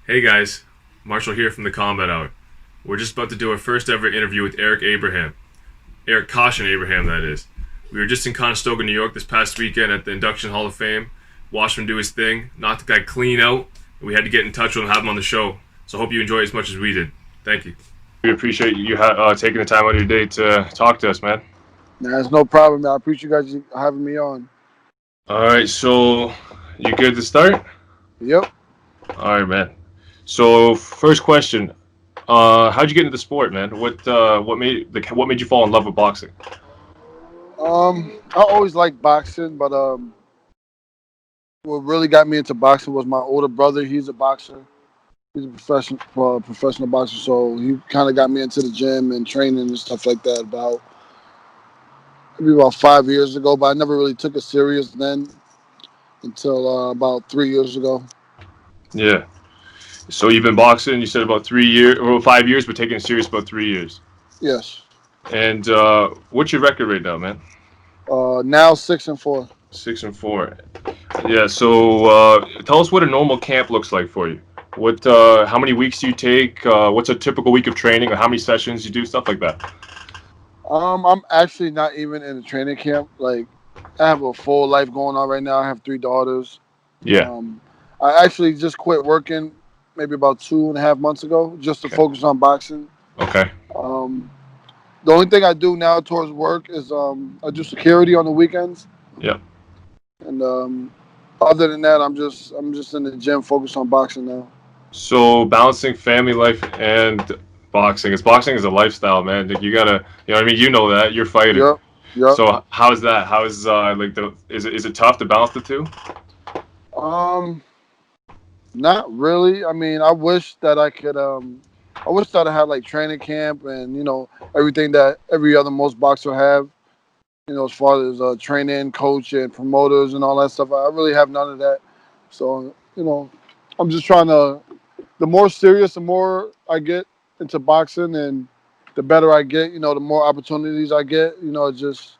Hey guys, Marshall here from the Combat Hour. We're just about to do our first ever interview with Eric Abraham. Eric Caution Abraham, that is. We were just in Conestoga, New York this past weekend at the Induction Hall of Fame. Watched him do his thing, knocked the guy clean out, and we had to get in touch with him and have him on the show. So I hope you enjoy it as much as we did. Thank you. We appreciate you taking the time out of your day to talk to us, man. Nah, it's no problem, man. I appreciate you guys having me on. All right, so you good to start? Yep. All right, man. So first question, how'd you get into the sport, man? What made you fall in love with boxing? I always liked boxing, but what really got me into boxing was my older brother. He's a boxer. He's a professional boxer, so he kind of got me into the gym and training and stuff like that about maybe about 5 years ago. But I never really took it serious then until about 3 years ago. Yeah. So you've been boxing. You said about 3 years or 5 years, but taking it serious about 3 years. Yes. And what's your record right now, man? Now 6-4. 6-4. Yeah. So tell us what a normal camp looks like for you. How many weeks do you take? What's a typical week of training? Or how many sessions you do? Stuff like that. I'm actually not even in a training camp. Like, I have a full life going on right now. I have three daughters. Yeah. Um, I actually just quit working maybe about 2.5 months ago just to Okay. focus on boxing. Okay. Um, the only thing I do now towards work is I do security on the weekends, Yeah. and other than that, I'm just in the gym focused on boxing now. So balancing family life and boxing. It's boxing is a lifestyle, man. Like, you gotta, you know what I mean? You know that. You're a fighter. Yep, yep. So how's that? How is like the is it tough to balance the two? Um, Not really. I mean, I wish that I could. I wish that I had like training camp and everything that every other most boxer have. As far as training, coach, and promoters and all that stuff. I really have none of that. So I'm just trying to. The more serious, the more I get into boxing, and the better I get. The more opportunities I get. I just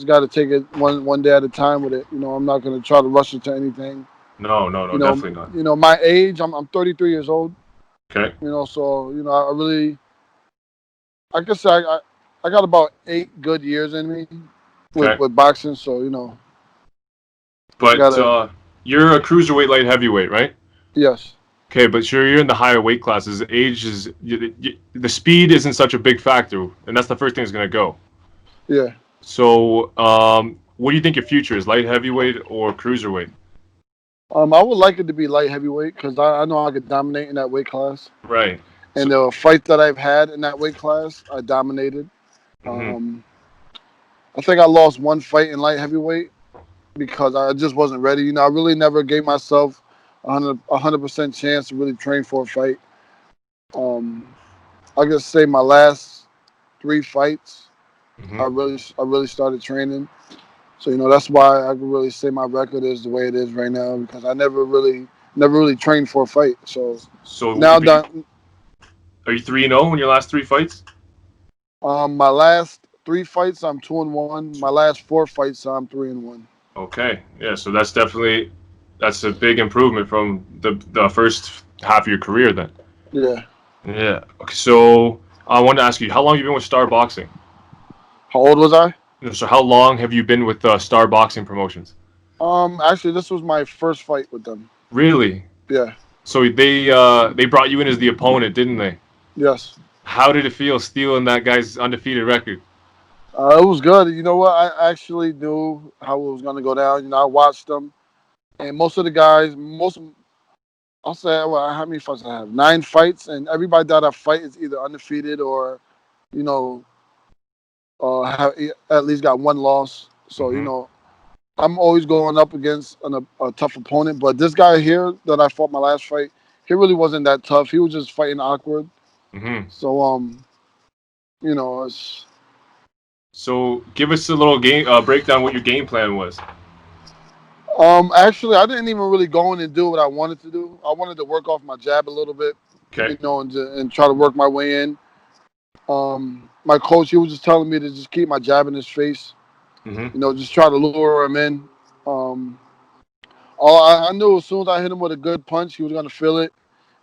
got to take it one day at a time with it. I'm not going to try to rush into anything. No, no, no, You know, definitely not. my age. I'm 33 years old. Okay, So I really, I guess I got about 8 good years in me okay. with boxing. So I But gotta. you're a cruiserweight light heavyweight, right? Yes. Okay, but sure, you're in the higher weight classes. Age is the speed isn't such a big factor, and that's the first thing that's gonna go. Yeah. So, what do you think your future is, light heavyweight or cruiserweight? I would like it to be light heavyweight because I know I could dominate in that weight class. Right. So, And the fights that I've had in that weight class, I dominated. hmm Um, I think I lost one fight in light heavyweight because I just wasn't ready. I really never gave myself a 100% chance to really train for a fight. Um, I could say my last three fights, hmm I really started training. So that's why I can really say my record is the way it is right now because I never really trained for a fight. So so now that are you 3-0 in your last three fights? my last three fights I'm 2-1. My last four fights I'm 3-1. Okay, yeah. So that's a big improvement from the first half of your career then. Yeah. Yeah. Okay. So I wanted to ask you, how long have you been with Star Boxing? How old was I? So how long have you been with Star Boxing Promotions? Actually, this was my first fight with them. Really? Yeah. So they brought you in as the opponent, didn't they? Yes. How did it feel stealing that guy's undefeated record? It was good. You know what? I actually knew how it was going to go down. I watched them, and most of the guys, I'll say, well, how many fights I have? 9 fights, and everybody that I fight is either undefeated or, you know, have at least got one loss. So Hmm. I'm always going up against a tough opponent. But this guy here that I fought my last fight, he really wasn't that tough. He was just fighting awkward. Hmm. So it's So give us a little game breakdown what your game plan was. actually I didn't even really go in and do what I wanted to do. I wanted to work off my jab a little bit, Okay. and try to work my way in. My coach, he was just telling me to just keep my jab in his face. Hmm. Just try to lure him in. All I knew as soon as I hit him with a good punch, he was gonna feel it,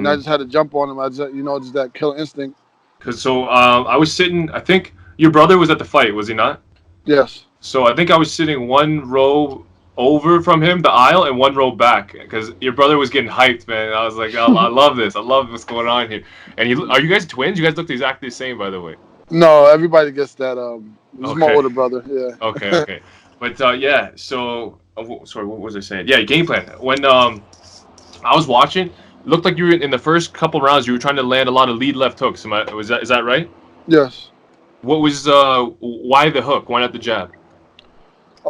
and I just had to jump on him. I just, just that killer instinct. Cause I was sitting. I think your brother was at the fight, was he not? Yes. So I think I was sitting one row over from him, the aisle, and one row back, because your brother was getting hyped, man. I was like, I love this. I love what's going on here. And are you guys twins? You guys look exactly the same, by the way. No, everybody gets that. This is my Okay. older brother. Yeah. Okay. Okay. But yeah. So sorry, what was I saying? Yeah, game plan. When I was watching, it looked like you were in the first couple rounds. You were trying to land a lot of lead left hooks. Is that right? Yes. What was why the hook? Why not the jab?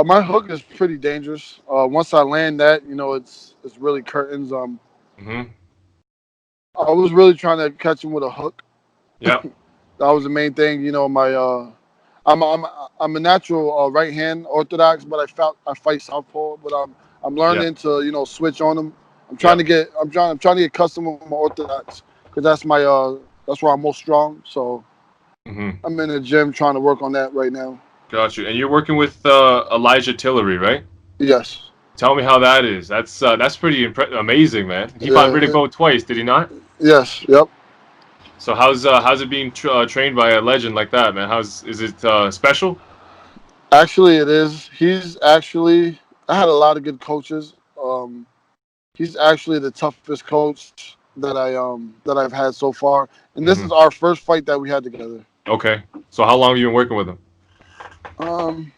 My hook is pretty dangerous. Once I land that, it's really curtains. Mm-hmm. I was really trying to catch him with a hook. Yep. That was the main thing. I'm a natural right hand orthodox, but I fight southpaw. But I'm Yep. learning to switch on them. Yep. I'm trying to get custom with my orthodox because that's where I'm most strong. So Mm-hmm. I'm in the gym trying to work on that right now. Got you. And you're working with Elijah Tillery, right? Yes. Tell me how that is. That's pretty amazing, man. He fought Yeah. Riddick twice, did he not? Yes. Yep. So how's it being trained by a legend like that, man? Is it special? Actually, it is. I had a lot of good coaches. He's actually the toughest coach that I've had so far. And this Mm-hmm. is our first fight that we had together. Okay. So how long have you been working with him? Um,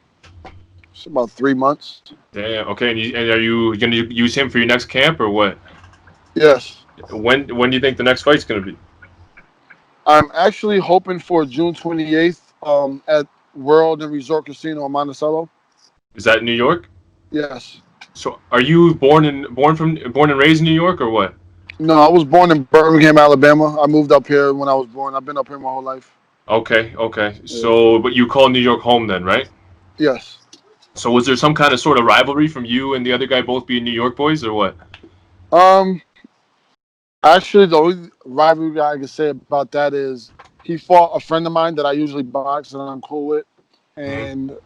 it's about 3 months. Damn. Okay. And are you gonna use him for your next camp or what? Yes. When do you think the next fight's gonna be? I'm actually hoping for June 28th at World and Resort Casino in Monticello. Is that in New York? Yes. So are you born and raised in New York or what? No, I was born in Birmingham, Alabama. I moved up here when I was born. I've been up here my whole life. Okay. Okay. Yeah. So but you call New York home then, right? Yes. So was there some kind of sort of rivalry from you and the other guy both being New York boys or what? Um, Actually, the only rivalry I can say about that is he fought a friend of mine that I usually box and I'm cool with. Hmm. And,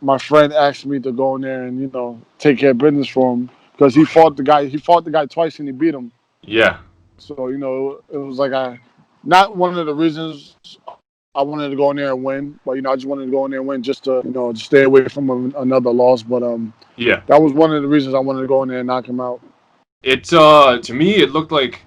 my friend asked me to go in there and, take care of business for him because he fought the guy twice and he beat him. Yeah. So, it was like not one of the reasons I wanted to go in there and win, but, I just wanted to go in there and win just to, just stay away from another loss. But Yeah. that was one of the reasons I wanted to go in there and knock him out. It to me it looked like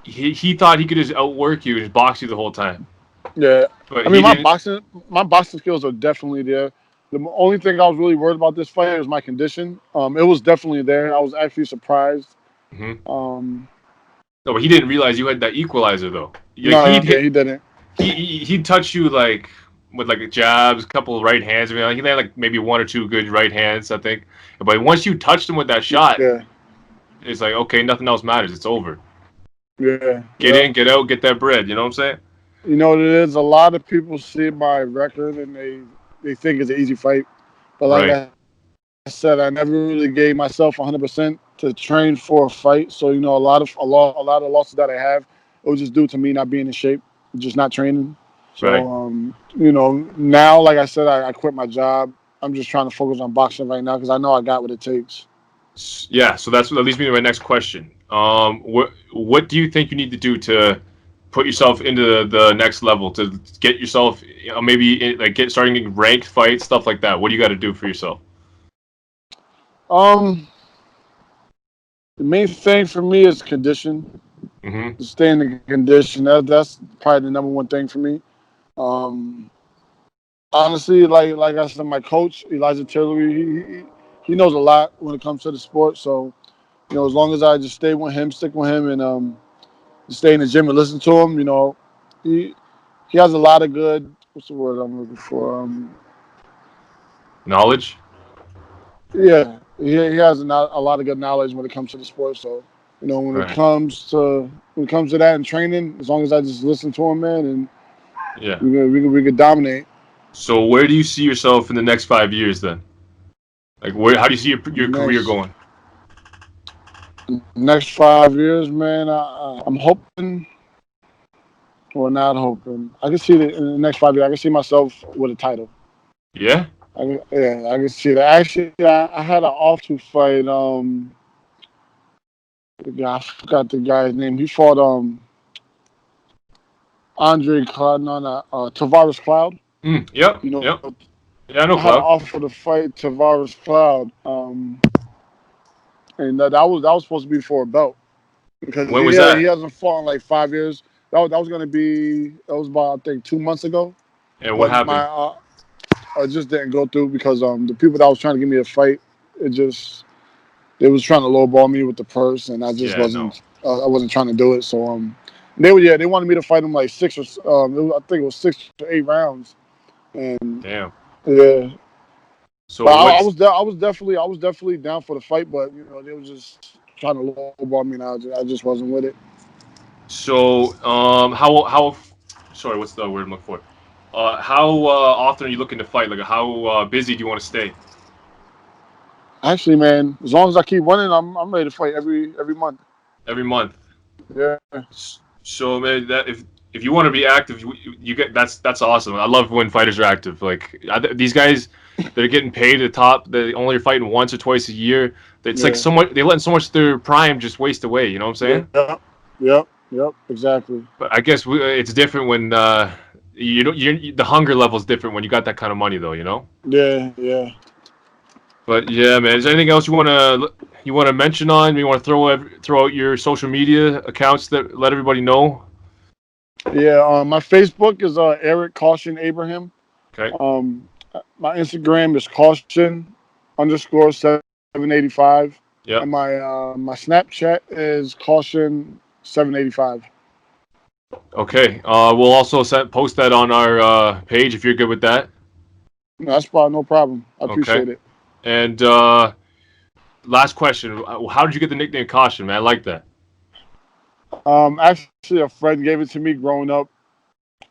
he thought he could just outwork you and just box you the whole time, Yeah, but I he mean didn't. my boxing skills are definitely there. The only thing I was really worried about this fight is my condition. It was definitely there. I was actually surprised. Hmm. Um, No, but he didn't realize you had that equalizer though. Like no, yeah, he didn't. he'd touch you like with like jabs, a couple of right hands. I mean, like, he had like maybe one or two good right hands, I think. But once you touched him with that shot, Yeah, it's like okay, nothing else matters. It's over. yeah, Get yeah. in, get out, get that bread. You know what I'm saying? You know what it is? A lot of people see my record and they think it's an easy fight. But like Right. I said, I never really gave myself 100% to train for a fight. So a lot of losses that I have, it was just due to me not being in shape, just not training. Right. So now, like I said, I quit my job. I'm just trying to focus on boxing right now because I know I got what it takes. Yeah, so that leads me to my next question. What do you think you need to do to put yourself into the next level to get yourself, maybe like get starting getting ranked fights, stuff like that? What do you got to do for yourself? Um, the main thing for me is condition. Hmm. To stay in the condition. That's probably the number one thing for me. Um, Honestly, like I said, my coach Elijah Tillery, he knows a lot when it comes to the sport. So as long as I just stay with him, stick with him, and stay in the gym and listen to him, he he has a lot of good. What's the word I'm looking for? Knowledge. Yeah, he has a lot of good knowledge when it comes to the sport. So when it Right. comes to that and training, as long as I just listen to him, man, and Yeah. we could dominate. So where do you see yourself in the next 5 years then? Like where? How do you see your career Next going? next 5 years, man, I'm hoping. Well, not hoping. I can see that in the next 5 years. I can see myself with a title. Yeah. Yeah, I can see that. Actually, I had an off to fight. The guy, I forgot the guy's name. He fought Andre Cloud, no, no, Tavares Cloud. Yep. You know, Yep. Yeah, I know I had an Cloud. offer to fight Tavares Cloud, and that was supposed to be for a belt because When was he that? hasn't fought in like 5 years. That was gonna be that was about I think 2 months ago, And what but happened? it just didn't go through because the people that was trying to give me a fight, it just they was trying to lowball me with the purse, and I just Yeah, no. wasn't I wasn't trying to do it. So they wanted me to fight him like I think it was 6 to 8 rounds, and Damn. yeah. So But what's I was definitely down for the fight, but they was just trying to lowball me, and I just wasn't with it. so how sorry, what's the word I'm looking for? How often are you looking to fight? Like how busy do you want to stay? Actually, man, as long as I keep running, I'm ready to fight every month. Every month. Yeah, So man, that if you want to be active, you get that's awesome. I love when fighters are active. Like these guys that are getting paid at the top, they only are fighting once or twice a year. It's like yeah, so much. They letting so much of their prime just waste away. You know what I'm saying? yep, exactly. But I guess it's different when you know the hunger level is different when you got that kind of money, though. You know. Yeah, yeah, But yeah, man. Is there anything else you want to mention on? You want to throw out your social media accounts that let everybody know? yeah. My Facebook is Eric Caution Abraham. Okay. Um, my Instagram is caution underscore 785, Yep. and my Snapchat is caution 785. Okay. We'll also post that on our page if you're good with that. No, that's probably no problem. I Okay. appreciate it. And last question: how did you get the nickname Caution, man? I like that. Actually, a friend gave it to me growing up.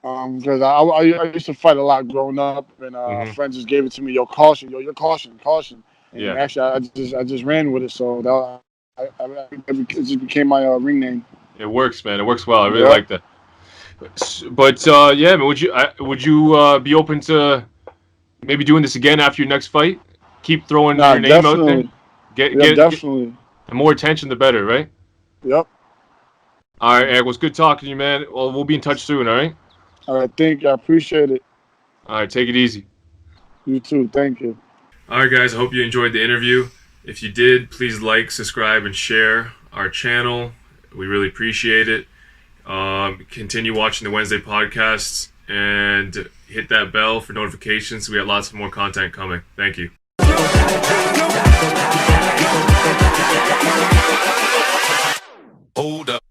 Because I used to fight a lot growing up, and a Hmm. friend just gave it to me. Yo, caution, yo, you're caution, caution. And Yeah, actually, I just ran with it, so it just became my ring name. it works, man. It works well. I really Yep. like that. But yeah, man, would you be open to maybe doing this again after your next fight? Keep throwing Nah, your name out there. definitely. Get Yep, get, get definitely. the more attention, the better, right? Yep. All right, Eric. It was good talking to you, man. Well, we'll be in touch soon. All right. All right, I appreciate it. All right. Take it easy. You too. Thank you. All right, guys. I hope you enjoyed the interview. If you did, please like, subscribe, and share our channel. We really appreciate it. Continue watching the Wednesday podcasts and hit that bell for notifications. We got lots of more content coming. Thank you. Hold up.